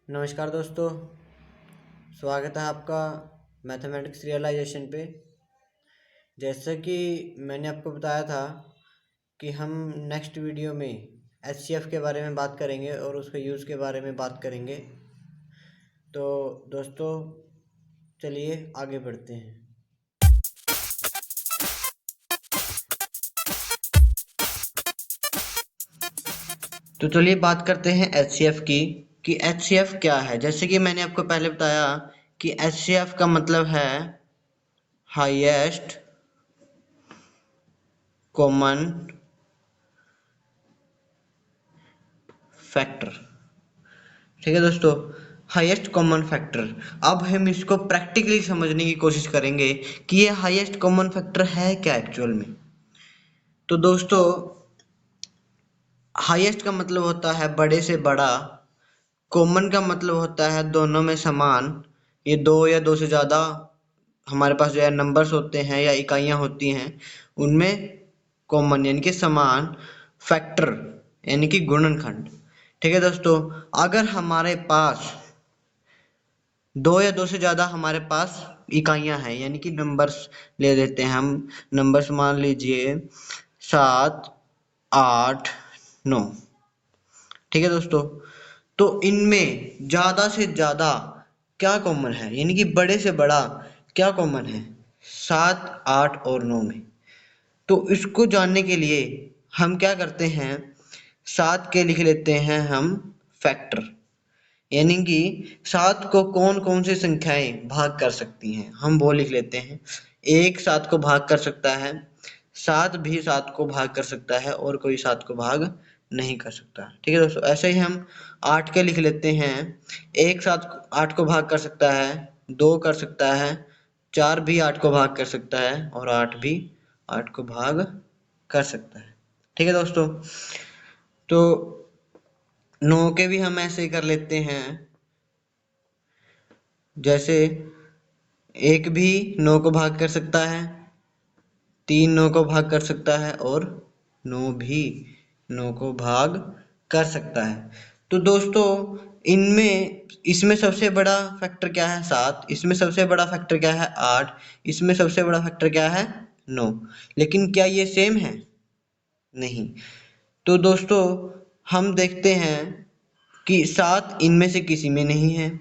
नमस्कार दोस्तों, स्वागत है आपका मैथमेटिक्स रियलाइजेशन पे। जैसा कि मैंने आपको बताया था कि हम नेक्स्ट वीडियो में एचसीएफ के बारे में बात करेंगे और उसके यूज़ के बारे में बात करेंगे। तो दोस्तों चलिए आगे बढ़ते हैं। तो चलिए बात करते हैं एचसीएफ की कि एचसीएफ क्या है। जैसे कि मैंने आपको पहले बताया कि एचसीएफ का मतलब है हाईएस्ट कॉमन फैक्टर। ठीक है दोस्तों, हाईएस्ट कॉमन फैक्टर। अब हम इसको प्रैक्टिकली समझने की कोशिश करेंगे कि ये हाईएस्ट कॉमन फैक्टर है क्या एक्चुअल में। तो दोस्तों, हाईएस्ट का मतलब होता है बड़े से बड़ा, कॉमन का मतलब होता है दोनों में समान। ये दो या दो से ज़्यादा हमारे पास जो है नंबर्स होते हैं या इकाइयाँ होती हैं, उनमें कॉमन यानी कि समान, फैक्टर यानी कि गुणनखंड। ठीक है दोस्तों, अगर हमारे पास दो या दो से ज़्यादा हमारे पास इकाइयाँ हैं यानी कि नंबर्स ले लेते हैं हम। नंबर्स मान लीजिए 7, 8, 9। ठीक है दोस्तों, तो इनमें ज़्यादा से ज़्यादा क्या कॉमन है यानी कि बड़े से बड़ा क्या कॉमन है 7, 8 और 9 में। तो इसको जानने के लिए हम क्या करते हैं, 7 के लिख लेते हैं हम फैक्टर, यानी कि 7 को कौन कौन सी संख्याएं भाग कर सकती हैं हम वो लिख लेते हैं। 1 7 को भाग कर सकता है, 7 भी 7 को भाग कर सकता है और कोई 7 को भाग नहीं कर सकता। ठीक है दोस्तों, ऐसे ही हम 8 के लिख लेते हैं। 1 7 8 को भाग कर सकता है, 2 कर सकता है, 4 भी 8 को भाग कर सकता है और 8 भी 8 को भाग कर सकता है। ठीक है दोस्तों, तो 9 के भी हम ऐसे ही कर लेते हैं। जैसे 1 भी 9 को भाग कर सकता है, 3 9 को भाग कर सकता है और 9 भी 9 को भाग कर सकता है। तो दोस्तों, इनमें इसमें सबसे बड़ा फैक्टर क्या है 7, इसमें सबसे बड़ा फैक्टर क्या है 8, इसमें सबसे बड़ा फैक्टर क्या है 9। लेकिन क्या ये सेम है? नहीं। तो दोस्तों, हम देखते हैं कि 7 इनमें से किसी में नहीं है,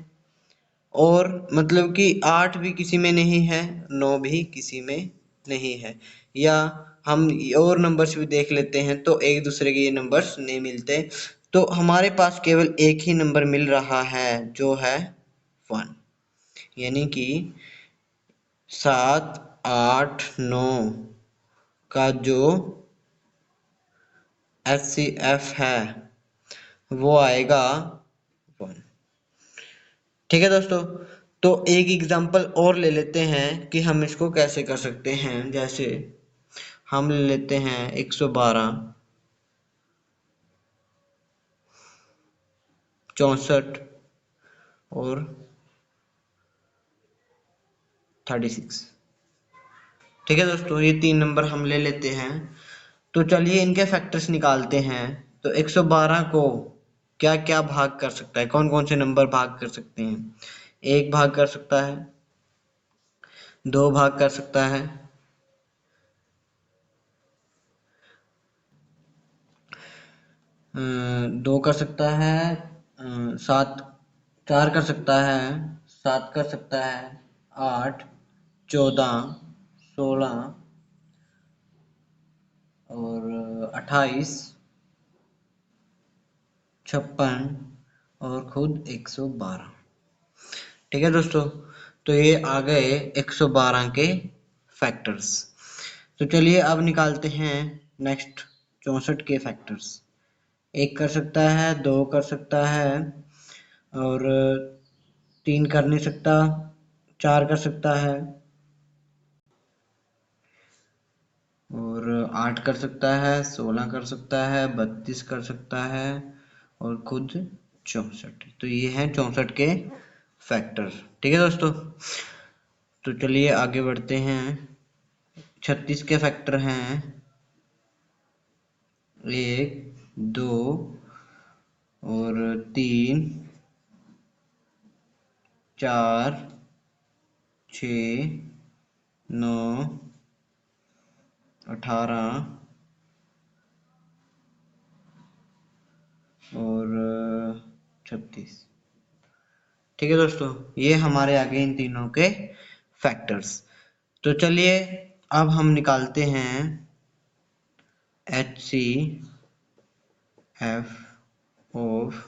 और मतलब कि 8 भी किसी में नहीं है, 9 भी किसी में नहीं है। या हम और नंबर्स भी देख लेते हैं तो एक दूसरे के ये नंबर्स नहीं मिलते। तो हमारे पास केवल एक ही नंबर मिल रहा है जो है 1, यानी कि 7 8 9 का जो HCF है वो आएगा 1। ठीक है दोस्तों, तो एक एग्जांपल और ले लेते हैं कि हम इसको कैसे कर सकते हैं। जैसे हम ले लेते हैं 112, 64 और 36। ठीक है दोस्तों, ये 3 नंबर हम ले लेते हैं। तो चलिए इनके फैक्टर्स निकालते हैं। तो 112 को क्या क्या भाग कर सकता है, कौन कौन से नंबर भाग कर सकते हैं? 1 भाग कर सकता है, 2 भाग कर सकता है, 2 कर सकता है, 7 4 कर सकता है, 7 कर सकता है, 8 14 16 और 28 56 और खुद 112। ठीक है दोस्तों, तो ये आ गए 112 के फैक्टर्स। तो चलिए अब निकालते हैं नेक्स्ट 64 के फैक्टर्स। 1 कर सकता है, 2 कर सकता है और 3 कर नहीं सकता, 4 कर सकता है और 8 कर सकता है, 16 कर सकता है, 32 कर सकता है और खुद 64। तो ये हैं 64 के फैक्टर। ठीक है दोस्तों, तो चलिए आगे बढ़ते हैं। 36 के फैक्टर हैं 1 2 और 3 4 6 9 18 और 36। ठीक है दोस्तों, ये हमारे आगे इन तीनों के फैक्टर्स। तो चलिए अब हम निकालते हैं HCF ऑफ।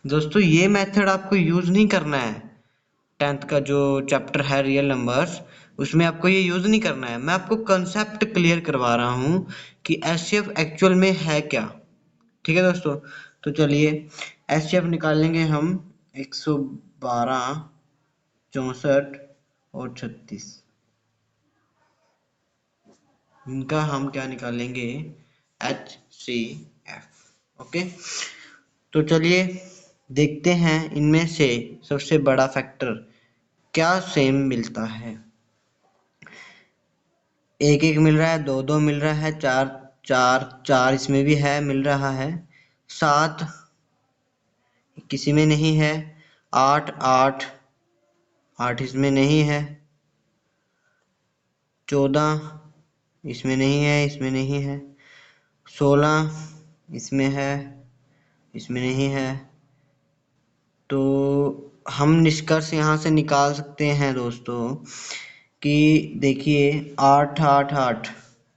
दोस्तों ये मेथड आपको यूज नहीं करना है, 10th का जो चैप्टर है रियल नंबर्स, उसमें आपको ये यूज नहीं करना है। मैं आपको कंसेप्ट क्लियर करवा रहा हूँ कि HCF एक्चुअल में है क्या। ठीक है दोस्तों, तो चलिए HCF निकालेंगे हम 112, 64 और 36, इनका हम क्या निकालेंगे, HCF। ओके, तो चलिए देखते हैं इनमें से सबसे बड़ा फैक्टर क्या सेम मिलता है। 1 1 मिल रहा है, 2 2 मिल रहा है, 4 4 4 इसमें भी है, मिल रहा है, 7 किसी में नहीं है, 8 8 8 इसमें नहीं है, 14 इसमें नहीं है, इसमें नहीं है, 16 इसमें है, इसमें नहीं है। तो हम निष्कर्ष यहाँ से निकाल सकते हैं दोस्तों कि देखिए 8 8 8,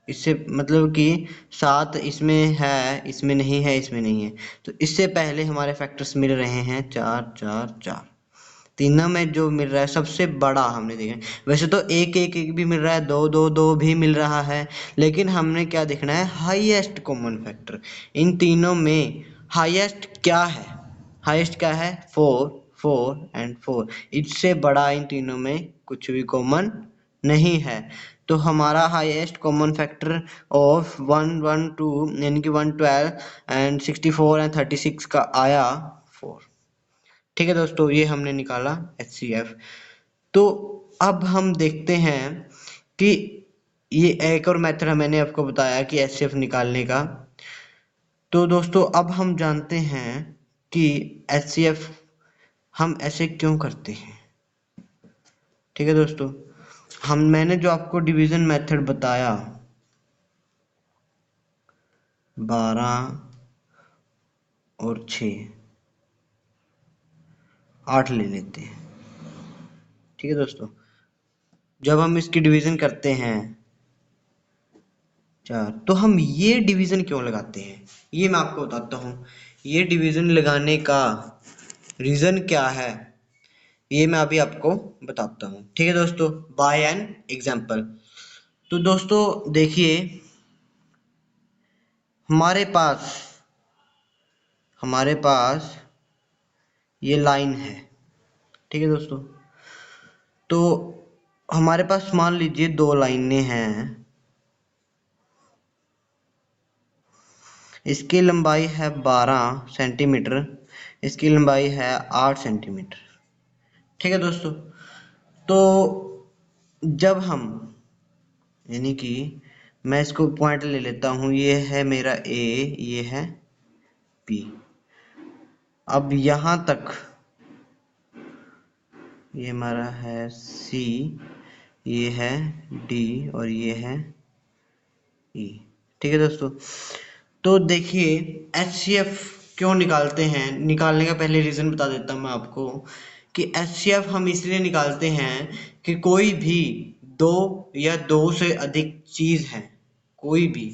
इससे मतलब कि 7 इसमें है, इसमें नहीं है, इसमें नहीं है। तो इससे पहले हमारे फैक्टर्स मिल रहे हैं 4 4 4, तीनों में जो मिल रहा है सबसे बड़ा हमने देखा है। वैसे तो 1 1 1 भी मिल रहा है, 2 2 2 भी मिल रहा है, लेकिन हमने क्या देखना है, हाईएस्ट कॉमन फैक्टर। इन तीनों में हाईएस्ट क्या है, हाईएस्ट क्या है, 4 4 एंड 4। इससे बड़ा इन तीनों में कुछ भी कॉमन नहीं है। तो हमारा हाईएस्ट कॉमन फैक्टर ऑफ 112 यानी कि 112 एंड 64 एंड 36 का आया 4। ठीक है दोस्तों, ये हमने निकाला HCF। तो अब हम देखते हैं कि ये एक और मेथड मैंने आपको बताया कि HCF निकालने का। तो दोस्तों अब हम जानते हैं कि HCF हम ऐसे क्यों करते हैं। ठीक है दोस्तों, मैंने जो आपको डिवीजन मेथड बताया, 12 और 6, 8 ले लेते हैं। ठीक है दोस्तों, जब हम इसकी डिवीजन करते हैं 4, तो हम ये डिवीजन क्यों लगाते हैं, ये मैं आपको बताता हूँ। ये डिवीजन लगाने का रीजन क्या है, ये मैं अभी आपको बताता हूँ। ठीक है दोस्तों, बाय एन एग्जाम्पल। तो दोस्तों देखिए, हमारे पास ये लाइन है। ठीक है दोस्तों, तो हमारे पास मान लीजिए 2 लाइनें हैं, इसकी लंबाई है 12 सेंटीमीटर, इसकी लंबाई है 8 सेंटीमीटर। ठीक है दोस्तों, तो जब हम यानी कि मैं इसको पॉइंट ले लेता हूँ, ये है मेरा A, ये है B। अब यहाँ तक ये हमारा है C, ये है D और ये है E। ठीक है दोस्तों, तो देखिए HCF क्यों निकालते हैं, निकालने का पहले रीज़न बता देता हूँ मैं आपको कि HCF हम इसलिए निकालते हैं कि कोई भी 2 या 2 से अधिक चीज़ है, कोई भी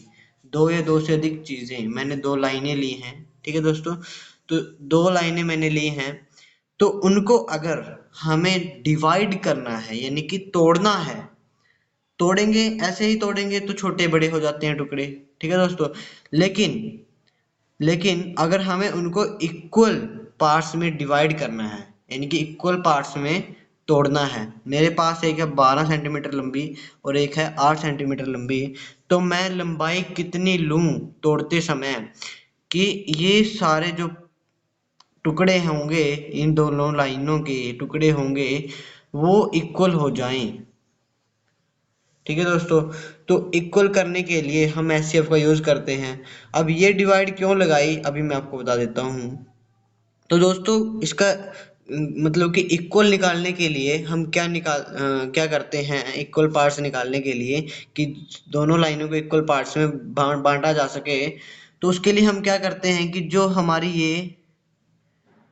2 या 2 से अधिक चीज़ें, मैंने 2 लाइनें ली हैं। ठीक है दोस्तों, तो 2 लाइनें मैंने ली हैं, तो उनको अगर हमें डिवाइड करना है यानी कि तोड़ना है, तोड़ेंगे ऐसे ही तोड़ेंगे तो छोटे बड़े हो जाते हैं टुकड़े। ठीक है दोस्तों, लेकिन लेकिन अगर हमें उनको इक्वल पार्ट्स में डिवाइड करना है यानी कि इक्वल पार्ट्स में तोड़ना है, मेरे पास एक है 12 सेंटीमीटर लंबी और एक है 8 सेंटीमीटर लंबी, तो मैं लंबाई कितनी लूं तोड़ते समय कि ये सारे जो टुकड़े होंगे, इन दोनों लाइनों के टुकड़े होंगे, वो इक्वल हो जाएं। ठीक है दोस्तों, तो इक्वल करने के लिए हम HCF का यूज करते हैं। अब ये डिवाइड क्यों लगाई, अभी मैं आपको बता देता हूँ। तो दोस्तों इसका मतलब कि इक्वल निकालने के लिए हम क्या करते हैं, इक्वल पार्ट्स निकालने के लिए कि दोनों लाइनों को इक्वल पार्ट्स में बांटा जा सके, तो उसके लिए हम क्या करते हैं कि जो हमारी ये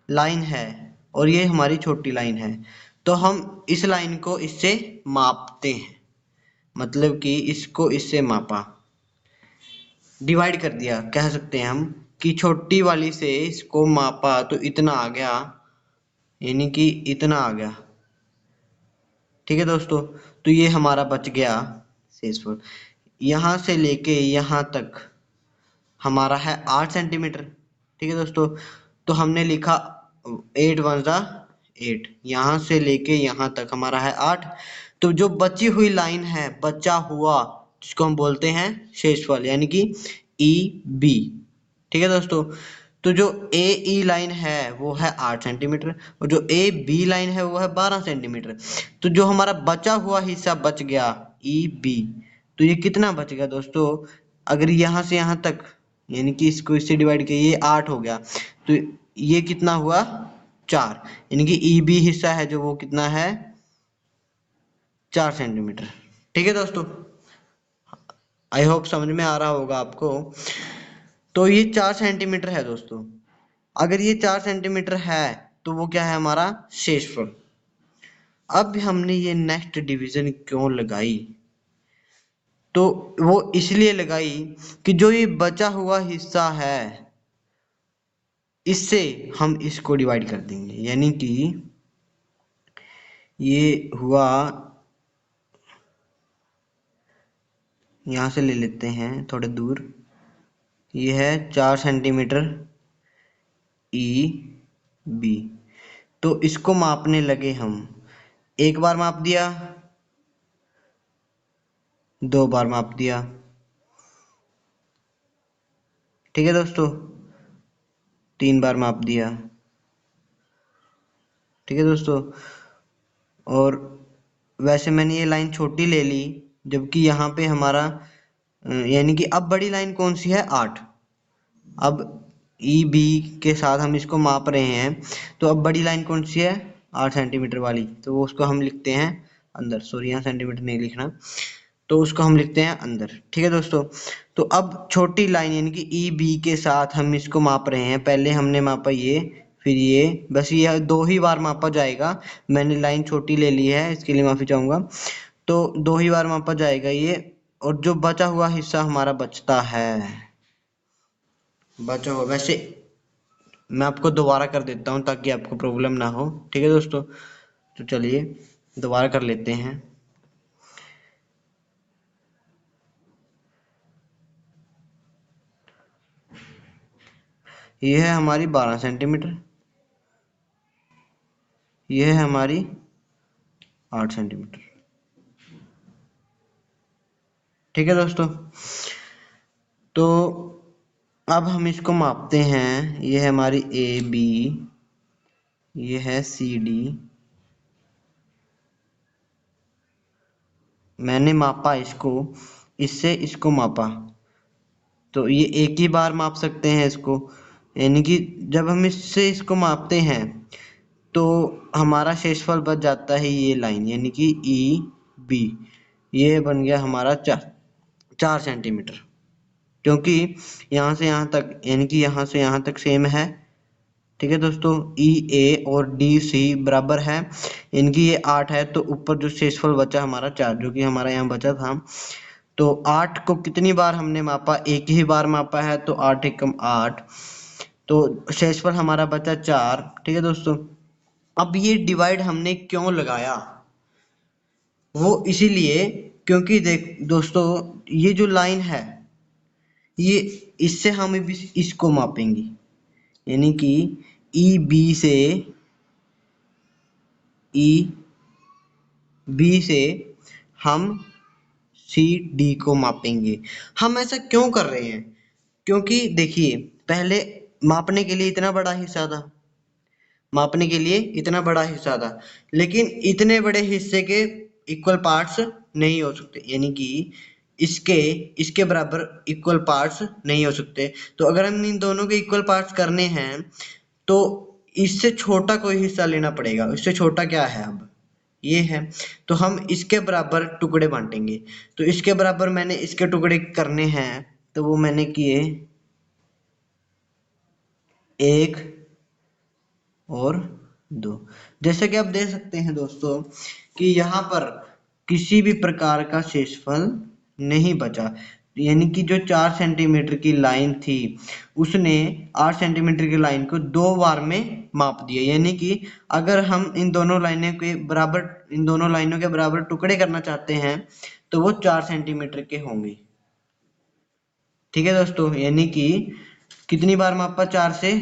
लाइन है और ये हमारी छोटी लाइन है, तो हम इस लाइन को इससे मापते हैं, मतलब कि इसको इससे मापा, डिवाइड कर दिया कह सकते हैं हम, कि छोटी वाली से इसको मापा तो इतना आ गया, यानी कि इतना आ गया। ठीक है दोस्तों, तो ये हमारा बच गया शेषफल। यहाँ से लेके यहाँ तक हमारा है 8 सेंटीमीटर। ठीक है दोस्तों, तो हमने लिखा 8 वन ज़ा 8, यहाँ से लेके यहाँ तक हमारा है 8। तो जो बची हुई लाइन है, बचा हुआ, जिसको हम बोलते हैं शेषफल, यानी कि ई बी। ठीक है दोस्तों, तो जो ए ई लाइन है वो है 8 सेंटीमीटर, और जो ए बी लाइन है वो है 12 सेंटीमीटर। तो जो हमारा बचा हुआ हिस्सा बच गया ई बी, तो ये कितना बच गया दोस्तों, अगर यहाँ से यहाँ तक, यानी कि इसको इससे डिवाइड किया, ये 8 हो गया, तो ये कितना हुआ 4, यानी कि ई बी हिस्सा है जो वो कितना है 4 सेंटीमीटर। ठीक है दोस्तों, आई होप समझ में आ रहा होगा आपको। तो ये 4 सेंटीमीटर है दोस्तों। अगर ये 4 सेंटीमीटर है तो वो क्या है, हमारा शेषफल। अब हमने ये नेक्स्ट डिवीजन क्यों लगाई, तो वो इसलिए लगाई कि जो ये बचा हुआ हिस्सा है इससे हम इसको डिवाइड कर देंगे, यानी कि ये हुआ, यहाँ से ले लेते हैं थोड़े दूर, ये है 4 सेंटीमीटर ई बी। तो इसको मापने लगे हम, एक बार माप दिया, 2 बार माप दिया। ठीक है दोस्तों, 3 बार माप दिया। ठीक है दोस्तों, और वैसे मैंने ये लाइन छोटी ले ली, जबकि यहाँ पे हमारा यानी कि अब बड़ी लाइन कौन सी है, 8। अब ई बी के साथ हम इसको माप रहे हैं, तो अब बड़ी लाइन कौन सी है, 8 सेंटीमीटर वाली, तो वो उसको हम लिखते हैं अंदर, सॉरी यहाँ सेंटीमीटर नहीं लिखना, तो उसको हम लिखते हैं अंदर। ठीक है दोस्तों, तो अब छोटी लाइन यानी कि ई बी के साथ हम इसको माप रहे हैं, पहले हमने मापा ये, फिर ये, बस ये 2 ही बार मापा जाएगा। मैंने लाइन छोटी ले ली है, इसके लिए माफी चाहूंगा। तो 2 ही बार मापा जाएगा ये, और जो बचा हुआ हिस्सा हमारा बचता है, बचा हुआ, वैसे मैं आपको दोबारा कर देता हूँ ताकि आपको प्रॉब्लम ना हो। ठीक है दोस्तों, तो चलिए दोबारा कर लेते हैं। ये है हमारी 12 सेंटीमीटर, ये है हमारी 8 सेंटीमीटर। ठीक है दोस्तों, तो अब हम इसको मापते हैं, ये है हमारी ए बी, ये है सी डी। मैंने मापा इसको, इससे इसको मापा, तो ये एक ही बार माप सकते हैं इसको, यानी कि जब हम इससे इसको मापते हैं तो हमारा शेषफल बच जाता है ये लाइन, यानी कि ई बी, ये बन गया हमारा 4 सेंटीमीटर, क्योंकि यहाँ से यहाँ तक, यानी कि यहाँ से यहाँ तक सेम है। ठीक है दोस्तों, ई ए और डी सी बराबर है, इनकी ये 8 है, तो ऊपर जो शेषफल बचा हमारा 4, जो कि हमारा यहाँ बचा था, तो 8 को कितनी बार हमने मापा, एक ही बार मापा है, तो 8 एकम 8, तो शेषफल हमारा बचा 4। ठीक है दोस्तों, अब ये डिवाइड हमने क्यों लगाया, वो इसीलिए क्योंकि देख दोस्तों, ये जो लाइन है, ये इससे हम भी इसको मापेंगे, यानी कि ई बी से, ई बी से हम सी डी को मापेंगे। हम ऐसा क्यों कर रहे हैं, क्योंकि देखिए पहले मापने के लिए इतना बड़ा हिस्सा था, मापने के लिए इतना बड़ा हिस्सा था, लेकिन इतने बड़े हिस्से के इक्वल पार्ट्स नहीं हो सकते, यानी कि इसके इसके बराबर इक्वल पार्ट्स नहीं हो सकते। तो अगर हम इन दोनों के इक्वल पार्ट्स करने हैं, तो इससे छोटा कोई हिस्सा लेना पड़ेगा। इससे छोटा क्या है अब, ये है। तो हम इसके बराबर टुकड़े बांटेंगे। तो इसके बराबर मैंने इसके टुकड़े करने हैं, तो वो मैंने किए 1 और 2। जैसे कि आप देख सकते हैं दोस्तों कि यहाँ पर किसी भी प्रकार का शेषफल नहीं बचा। यानी कि जो 4 सेंटीमीटर की लाइन थी उसने 8 सेंटीमीटर की लाइन को 2 बार में माप दिया। यानी कि अगर हम इन दोनों लाइनों के बराबर टुकड़े करना चाहते हैं तो वो 4 सेंटीमीटर के होंगे। ठीक है दोस्तों, यानी कि कितनी बार मापा 4 से,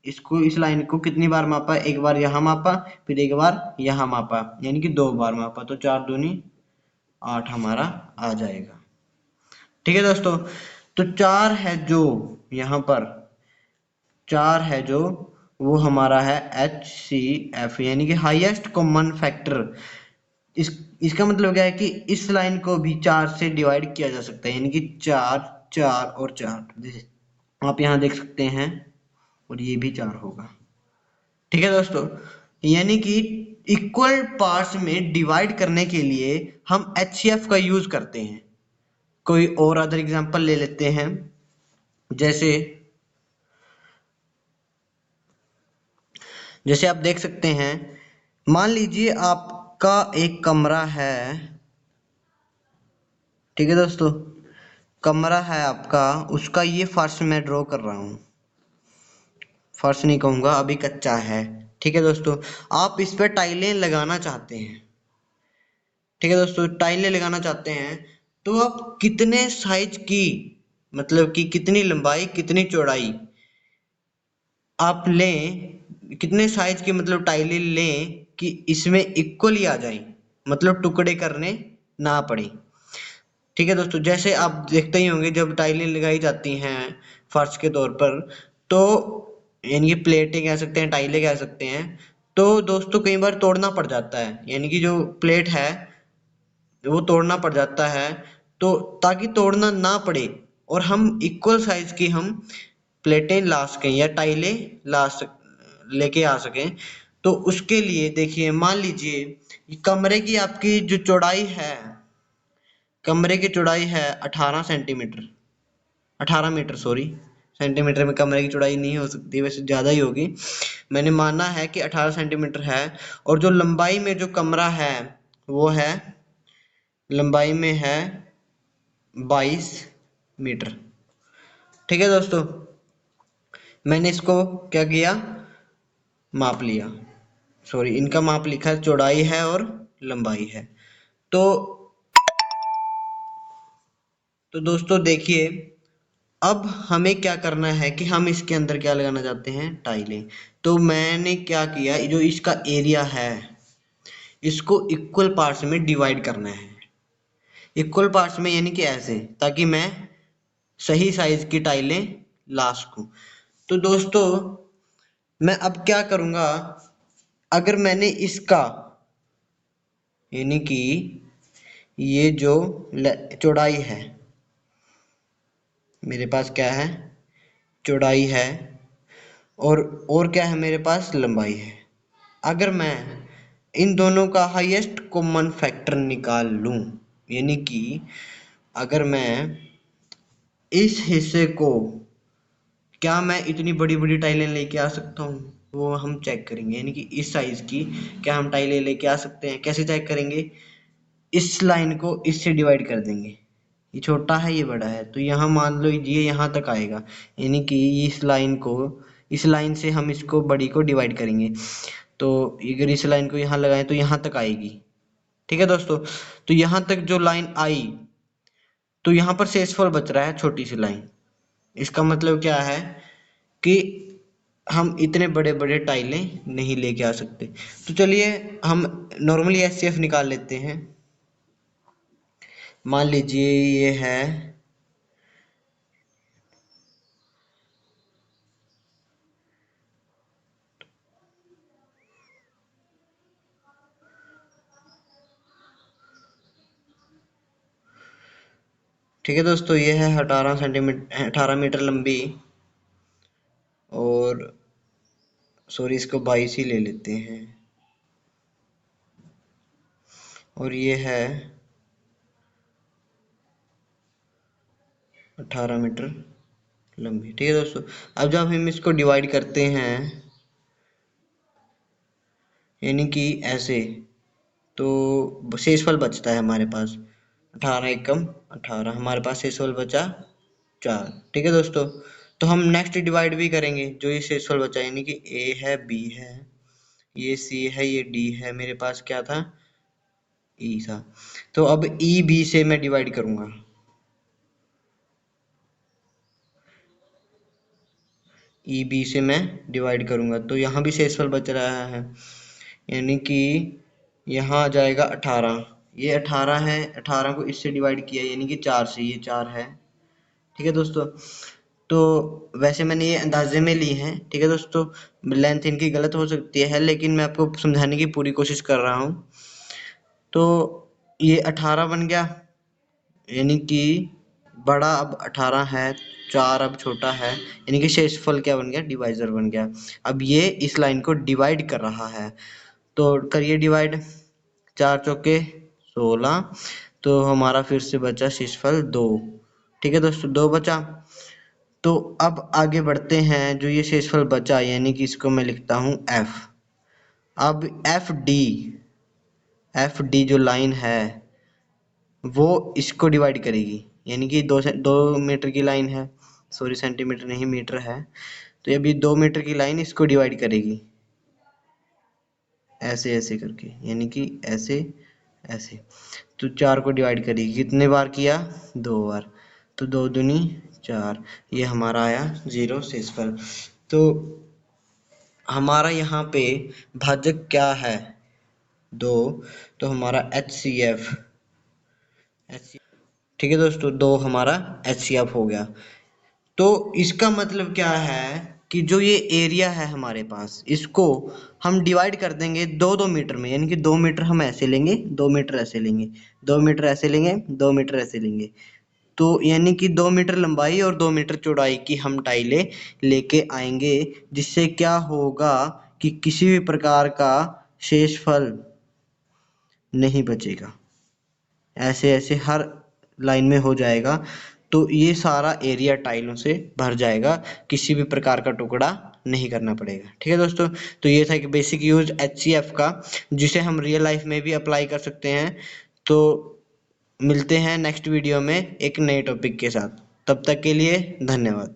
इस लाइन को कितनी बार मापा, एक बार यहाँ मापा फिर एक बार यहाँ मापा, यानी कि 2 बार मापा। तो 4 दूनी 8 हमारा आ जाएगा। ठीक है दोस्तों, तो 4 है जो यहाँ पर 4 है जो वो हमारा है HCF, यानी कि हाईएस्ट कॉमन फैक्टर। इस इसका मतलब क्या है कि इस लाइन को भी 4 से डिवाइड किया जा सकता है, यानी कि 4 4 और 4, जैसे आप यहाँ देख सकते हैं, और ये भी 4 होगा। ठीक है दोस्तों, यानी कि इक्वल पार्ट्स में डिवाइड करने के लिए हम HCF का यूज करते हैं। कोई और अदर एग्जांपल ले लेते हैं। जैसे जैसे आप देख सकते हैं, मान लीजिए आपका एक कमरा है। ठीक है दोस्तों, कमरा है आपका, उसका ये फर्श मैं ड्रॉ कर रहा हूँ। फर्श नहीं कहूँगा, अभी कच्चा है। ठीक है दोस्तों, आप इस पे टाइलें लगाना चाहते हैं। ठीक है दोस्तों, टाइलें लगाना चाहते हैं तो आप कितने साइज की, मतलब कि कितनी लंबाई कितनी चौड़ाई आप लें, कितने साइज की मतलब टाइलें लें कि इसमें इक्वली आ जाए, मतलब टुकड़े करने ना पड़े। ठीक है दोस्तों, जैसे आप देखते ही होंगे जब टाइलें लगाई जाती हैं फर्श के तौर पर, तो यानी कि प्लेटें कह सकते हैं, टाइलें कह सकते हैं, तो दोस्तों कई बार तोड़ना पड़ जाता है। यानी कि जो प्लेट है वो तोड़ना पड़ जाता है। तो ताकि तोड़ना ना पड़े और हम इक्वल साइज की हम प्लेटें ला सकें या टाइलें लेके आ सकें, तो उसके लिए देखिए, मान लीजिए कमरे की आपकी जो चौड़ाई है, कमरे की चौड़ाई है 18 सेंटीमीटर, 18 मीटर सॉरी। सेंटीमीटर में कमरे की चौड़ाई नहीं हो सकती, वैसे ज़्यादा ही होगी। मैंने माना है कि 18 सेंटीमीटर है। और जो लंबाई में जो कमरा है वो है, लंबाई में है 22 मीटर। ठीक है दोस्तों, मैंने इसको क्या किया, माप लिया। सॉरी, इनका माप लिखा है, चौड़ाई है और लंबाई है। तो तो दोस्तों देखिए, अब हमें क्या करना है कि हम इसके अंदर क्या लगाना चाहते हैं, टाइलें। तो मैंने क्या किया, जो इसका एरिया है इसको इक्वल पार्ट्स में डिवाइड करना है। इक्वल पार्ट्स में यानी कि ऐसे, ताकि मैं सही साइज की टाइलें ला सकूं। तो दोस्तों मैं अब क्या करूंगा, अगर मैंने इसका यानी कि ये जो चौड़ाई है, मेरे पास क्या है, चौड़ाई है, और क्या है मेरे पास, लंबाई है। अगर मैं इन दोनों का हाईएस्ट कॉमन फैक्टर निकाल लूं, यानी कि अगर मैं इस हिस्से को, क्या मैं इतनी बड़ी बड़ी टाइलें लेके आ सकता हूँ, वो हम चेक करेंगे। यानी कि इस साइज की क्या हम टाइलें लेके आ सकते हैं, कैसे चेक करेंगे, इस लाइन को इससे डिवाइड कर देंगे। ये छोटा है ये बड़ा है, तो यहाँ मान लो ये यहाँ तक आएगा। यानी कि इस लाइन से हम इसको बड़ी को डिवाइड करेंगे, तो अगर इस लाइन को यहाँ लगाएं तो यहाँ तक आएगी। ठीक है दोस्तों, तो यहाँ तक जो लाइन आई, तो यहाँ पर शेषफल बच रहा है छोटी सी लाइन। इसका मतलब क्या है कि हम इतने बड़े बड़े टाइलें नहीं लेके आ सकते। तो चलिए हम नॉर्मली HCF निकाल लेते हैं। मान लीजिए ये है, ठीक है दोस्तों, ये है 18 मीटर लंबी और सॉरी, इसको 22 ही ले लेते हैं, और ये है 18 मीटर लंबी। ठीक है दोस्तों, अब जब हम इसको डिवाइड करते हैं यानी कि ऐसे, तो शेषफल बचता है हमारे पास 18 एकम 18, हमारे पास शेषफल बचा 4। ठीक है दोस्तों, तो हम नेक्स्ट डिवाइड भी करेंगे। जो ये शेषफल बचा यानी कि ए है, बी है, ये सी है, ये डी है, मेरे पास क्या था, ई था। तो अब ई बी से मैं डिवाइड करूंगा, ई बी से मैं डिवाइड करूंगा, तो यहाँ भी शेषफल बच रहा है यानी कि यहाँ आ जाएगा 18। ये 18 है, 18 को इससे डिवाइड किया यानी कि 4 से, ये 4 है। ठीक है दोस्तों, तो वैसे मैंने ये अंदाजे में ली हैं। ठीक है दोस्तों, लेंथ इनकी गलत हो सकती है, लेकिन मैं आपको समझाने की पूरी कोशिश कर रहा हूँ। तो ये 18 बन गया यानी कि बड़ा अब 18 है, 4 अब छोटा है, यानी कि शेषफल क्या बन गया, डिवाइजर बन गया। अब ये इस लाइन को डिवाइड कर रहा है, तो करिए डिवाइड, 4 चौके 16, तो हमारा फिर से बचा शेषफल 2। ठीक है दोस्तों, 2 बचा। तो अब आगे बढ़ते हैं, जो ये शेषफल बचा यानी कि इसको मैं लिखता हूँ एफ। अब एफ डी जो लाइन है वो इसको डिवाइड करेगी, यानी कि 2 मीटर की लाइन है, सॉरी सेंटीमीटर नहीं मीटर है, तो अभी 2 मीटर की लाइन इसको डिवाइड करेगी ऐसे ऐसे करके, यानी कि ऐसे ऐसे। तो 4 को डिवाइड करेगी, कितने बार किया, 2 बार, तो 2 दूनी 4, ये हमारा आया 0 शेषफल। तो हमारा यहाँ पे भाजक क्या है, 2, तो हमारा HCF। ठीक है दोस्तों, 2 हमारा HCF हो गया। तो इसका मतलब क्या है कि जो ये एरिया है हमारे पास, इसको हम डिवाइड कर देंगे 2-2 मीटर में, यानी कि 2 मीटर हम ऐसे लेंगे, 2 मीटर ऐसे लेंगे, 2 मीटर ऐसे लेंगे, 2 मीटर ऐसे लेंगे। तो यानी कि 2 मीटर लंबाई और 2 मीटर चौड़ाई की हम टाइलें लेके आएंगे, जिससे क्या होगा कि किसी भी प्रकार का शेषफल नहीं बचेगा, ऐसे ऐसे हर लाइन में हो जाएगा। तो ये सारा एरिया टाइलों से भर जाएगा, किसी भी प्रकार का टुकड़ा नहीं करना पड़ेगा। ठीक है दोस्तों, तो ये था एक बेसिक यूज HCF का, जिसे हम रियल लाइफ में भी अप्लाई कर सकते हैं। तो मिलते हैं नेक्स्ट वीडियो में एक नए टॉपिक के साथ, तब तक के लिए धन्यवाद।